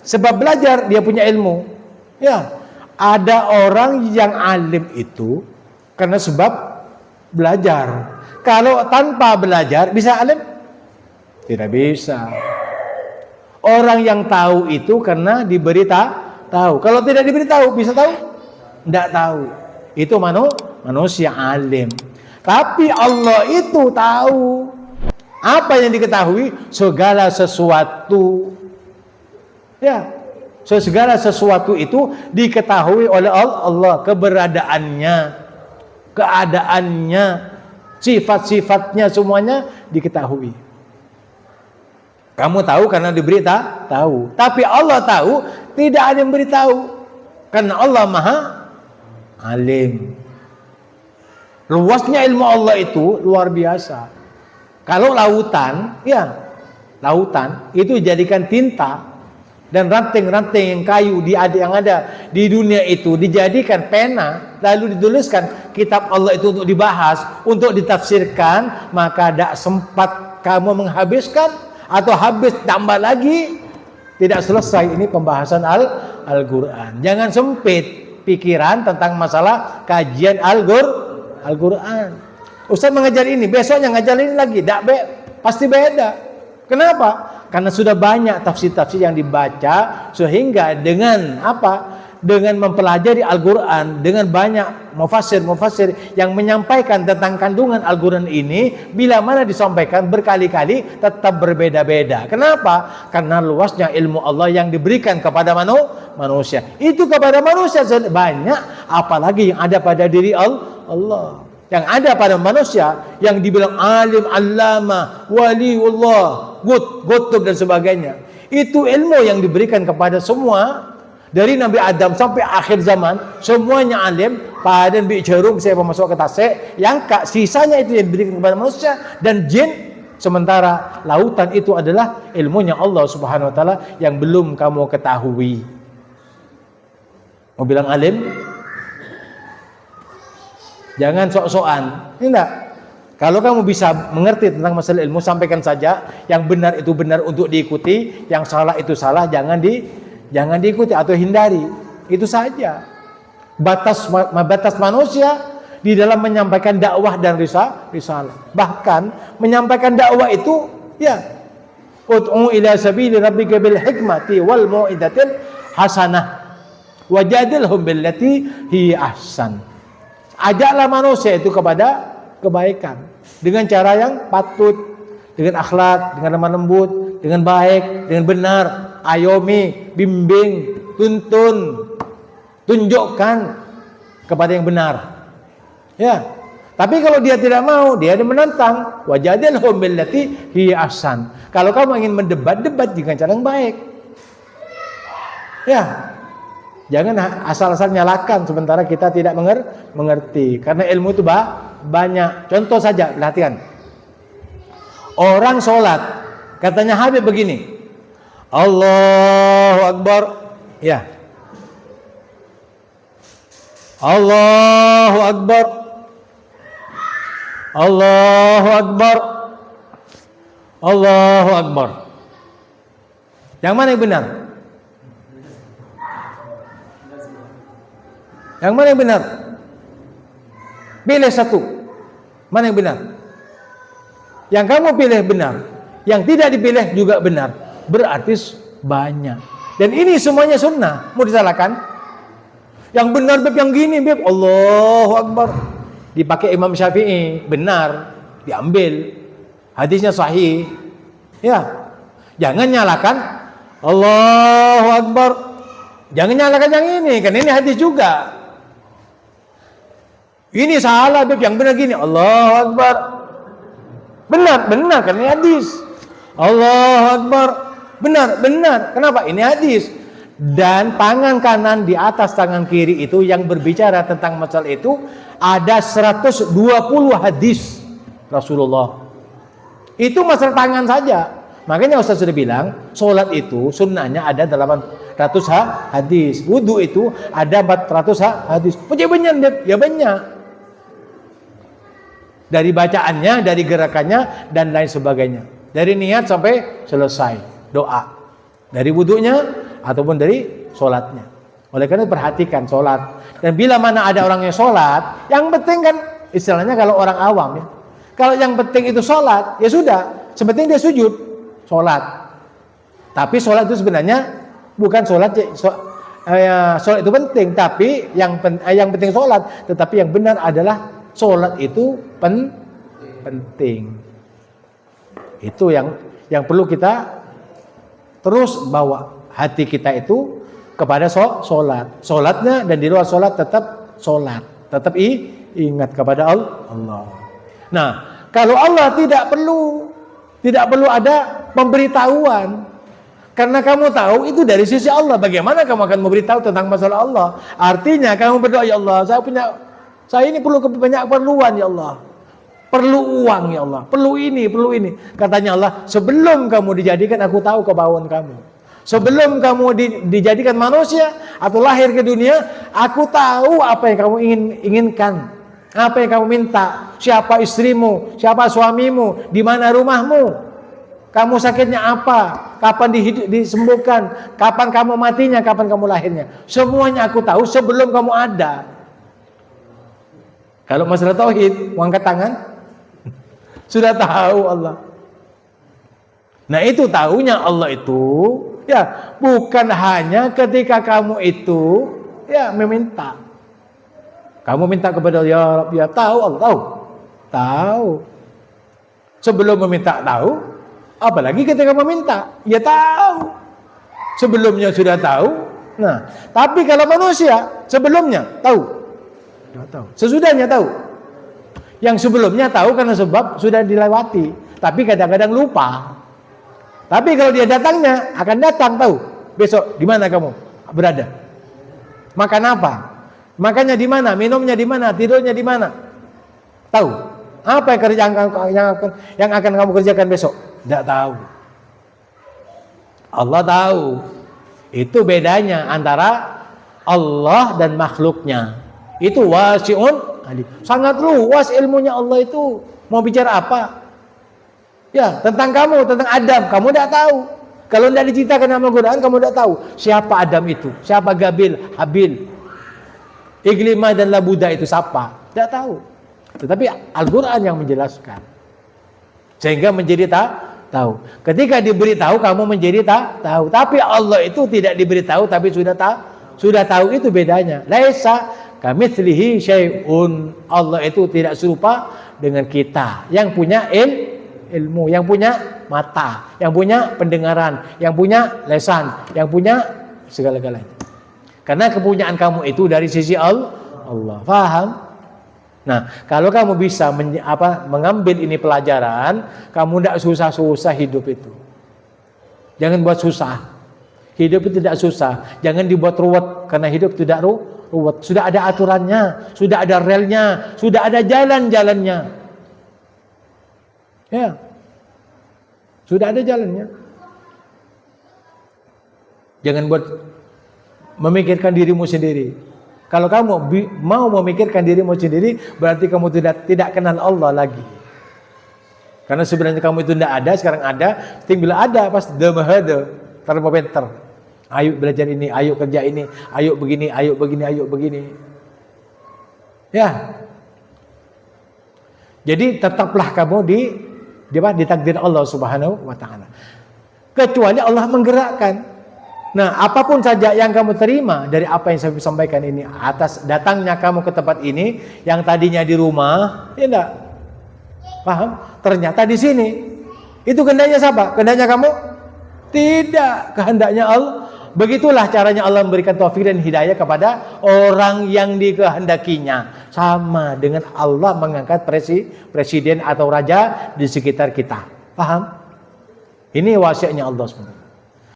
Sebab belajar dia punya ilmu. Ya, ada orang yang alim itu karena sebab belajar. Kalau tanpa belajar bisa alim? Tidak bisa. Orang yang tahu itu karena diberi tahu. Kalau tidak diberi tahu, bisa tahu? Tidak tahu. Itu manusia alim. Tapi Allah itu tahu. Apa yang diketahui? Segala sesuatu. Ya, segala sesuatu itu diketahui oleh Allah. Keberadaannya, keadaannya, sifat-sifatnya semuanya diketahui. Kamu tahu karena diberi tahu. Tapi Allah tahu, tidak ada yang beritahu. Karena Allah Maha Alim. Luasnya ilmu Allah itu luar biasa. Kalau lautan, ya, lautan itu jadikan tinta dan ranting-ranting yang kayu yang ada di dunia itu dijadikan pena, lalu dituliskan kitab Allah itu untuk dibahas, untuk ditafsirkan, maka tidak sempat kamu menghabiskan atau habis tambah lagi, tidak selesai ini pembahasan Al-Quran. Jangan sempit pikiran tentang masalah kajian Al-Quran. Ustaz mengajar ini, besoknya ngajar ini lagi, pasti beda. Kenapa? Karena sudah banyak tafsir-tafsir yang dibaca, sehingga dengan apa? Dengan mempelajari Al-Quran, dengan banyak mufassir yang menyampaikan tentang kandungan Al-Quran ini, bila mana disampaikan berkali-kali tetap berbeda-beda. Kenapa? Karena luasnya ilmu Allah yang diberikan kepada manusia. Itu kepada manusia banyak, apalagi yang ada pada diri Allah. Yang ada pada manusia yang dibilang alim, allama, waliullah, gutub dan sebagainya. Itu ilmu yang diberikan kepada semua. Dari Nabi Adam sampai akhir zaman, semuanya alim. Padan bi'jarum saya masuk ke tasik, yang sisanya itu yang diberikan kepada manusia dan jin. Sementara lautan itu adalah ilmunya Allah Subhanahu wa taala yang belum kamu ketahui. Mau bilang alim? Jangan sok-sokan. Tidak. Kalau kamu bisa mengerti tentang masalah ilmu, sampaikan saja. Yang benar itu benar untuk diikuti, yang salah itu salah, jangan diikuti atau hindari. Itu saja. Batas manusia di dalam menyampaikan dakwah dan risalah. Bahkan menyampaikan dakwah itu, ya, ud'u ila sabili rabbika bil hikmati wal mau'izatil hasanah wajadilhum billati hi ahsan. Ajaklah manusia itu kepada kebaikan dengan cara yang patut, dengan akhlak, dengan lemah lembut, dengan baik, dengan benar. Ayomi, bimbing, tuntun, tunjukkan kepada yang benar. Ya. Tapi kalau dia tidak mau, dia menantang. Wajadilhum billati hi ahsan. Kalau kamu ingin mendebat dengan cara yang baik. Ya. Jangan asal-asal nyalakan sementara kita tidak mengerti. Karena ilmu itu banyak. Contoh saja, perhatikan. Orang sholat, katanya Habib begini, Allahu Akbar. Ya. Allahu Akbar. Allahu Akbar. Allahu Akbar. Yang mana yang benar? Yang mana yang benar? Pilih satu. Mana yang benar? Yang kamu pilih benar, yang tidak dipilih juga benar. Berarti banyak. Dan ini semuanya sunnah. Mau disalahkan? Yang benar beb yang gini beb, Allahu Akbar. Dipakai Imam Syafi'i, benar, diambil. Hadisnya sahih. Ya. Jangan nyalakan Allahu Akbar. Jangan nyalakan yang ini, kan ini hadis juga. Ini salah beb, yang benar gini, Allahu Akbar. Benar kan ini hadis. Allahu Akbar. Benar. Kenapa? Ini hadis. Dan tangan kanan di atas tangan kiri itu yang berbicara tentang masalah itu ada 120 hadis Rasulullah. Itu masalah tangan saja. Makanya Ustaz sudah bilang, sholat itu sunnahnya ada 800 hadis. Wudu itu ada 400 hadis. Punya banyak, ya banyak. Dari bacaannya, dari gerakannya, dan lain sebagainya. Dari niat sampai selesai doa. Dari wudunya, ataupun dari sholatnya. Oleh karena perhatikan sholat. Dan bila mana ada orang yang sholat, yang penting kan istilahnya kalau orang awam ya, kalau yang penting itu sholat, ya sudah, sepenting dia sujud, sholat. Tapi sholat itu sebenarnya bukan sholat, sholat itu penting, tapi yang penting sholat, tetapi yang benar adalah sholat itu penting. Itu yang perlu kita terus bawa hati kita itu kepada sholat. Sholatnya dan di luar sholat tetap sholat, tetap ingat kepada Allah. Nah, kalau Allah tidak perlu ada pemberitahuan, karena kamu tahu itu dari sisi Allah. Bagaimana kamu akan memberitahu tentang masalah Allah? Artinya kamu berdoa, ya Allah, saya ini perlu banyak keperluan ya Allah. Perlu uang ya Allah, perlu ini. Katanya Allah, sebelum kamu dijadikan aku tahu kebauan kamu. Sebelum kamu dijadikan manusia atau lahir ke dunia, aku tahu apa yang kamu inginkan, apa yang kamu minta, siapa istrimu, siapa suamimu, di mana rumahmu, kamu sakitnya apa, kapan disembuhkan, kapan kamu matinya, kapan kamu lahirnya. Semuanya aku tahu sebelum kamu ada. Kalau masalah tauhid, angkat tangan, sudah tahu Allah. Nah itu tahunya Allah itu, ya bukan hanya ketika kamu itu ya meminta. Kamu minta kepada ya Rabb, ya tahu Allah tahu. Sebelum meminta tahu, apalagi ketika meminta, ya tahu. Sebelumnya sudah tahu. Nah, tapi kalau manusia sebelumnya tahu. Sudah tahu. Sesudahnya tahu. Yang sebelumnya tahu karena sebab sudah dilewati, tapi kadang-kadang lupa. Tapi kalau dia datangnya akan datang tahu. Besok di mana kamu berada? Makan apa? Makannya di mana? Minumnya di mana? Tidurnya di mana? Tahu. Apa yang akan kamu kerjakan besok? Tidak tahu. Allah tahu. Itu bedanya antara Allah dan makhluknya. Itu wasi'un alim. Sangat luas ilmunya Allah itu. Mau bicara apa? Ya, tentang kamu, tentang Adam, kamu tidak tahu. Kalau tidak diceritakan dalam Al-Quran, kamu tidak tahu siapa Adam itu, siapa Habil, Iklimah dan Labuda itu siapa, tidak tahu. Tetapi Al-Quran yang menjelaskan, sehingga menjadi tahu. Ketika diberitahu, kamu menjadi tahu. Tapi Allah itu tidak diberitahu, tapi sudah tahu, itu bedanya. Laisa kamitslihi syai'un. Allah itu tidak serupa dengan kita yang punya ilmu, yang punya mata, yang punya pendengaran, yang punya lesan, yang punya segala-galanya. Karena kepunyaan kamu itu dari sisi Allah. Faham? Nah, kalau kamu bisa mengambil ini pelajaran, kamu tidak susah-susah hidup itu. Jangan buat susah. Hidup itu tidak susah. Jangan dibuat ruwet, karena hidup tidak ruwet. Sudah ada aturannya, sudah ada relnya, sudah ada jalan-jalannya. Ya, sudah ada jalannya. Jangan buat memikirkan dirimu sendiri. Kalau kamu mau memikirkan dirimu sendiri, berarti kamu tidak kenal Allah lagi. Karena sebenarnya kamu itu tidak ada, sekarang ada. Bila ada, pas termometer. Ayo belajar ini, ayo kerja ini, ayo begini, ayo begini, ayo begini. Ya. Jadi tetaplah kamu ditakdir Allah Subhanahu wa taala. Kecuali Allah menggerakkan. Nah, apapun saja yang kamu terima dari apa yang saya sampaikan ini, atas datangnya kamu ke tempat ini yang tadinya di rumah, ya enggak? Paham? Ternyata di sini. Itu kehendaknya siapa? Kehendaknya kamu? Tidak, kehendaknya Allah. Begitulah caranya Allah memberikan taufik dan hidayah kepada orang yang dikehendakinya. Sama dengan Allah mengangkat presiden atau raja di sekitar kita. Paham? Ini wasiatnya Allah SWT.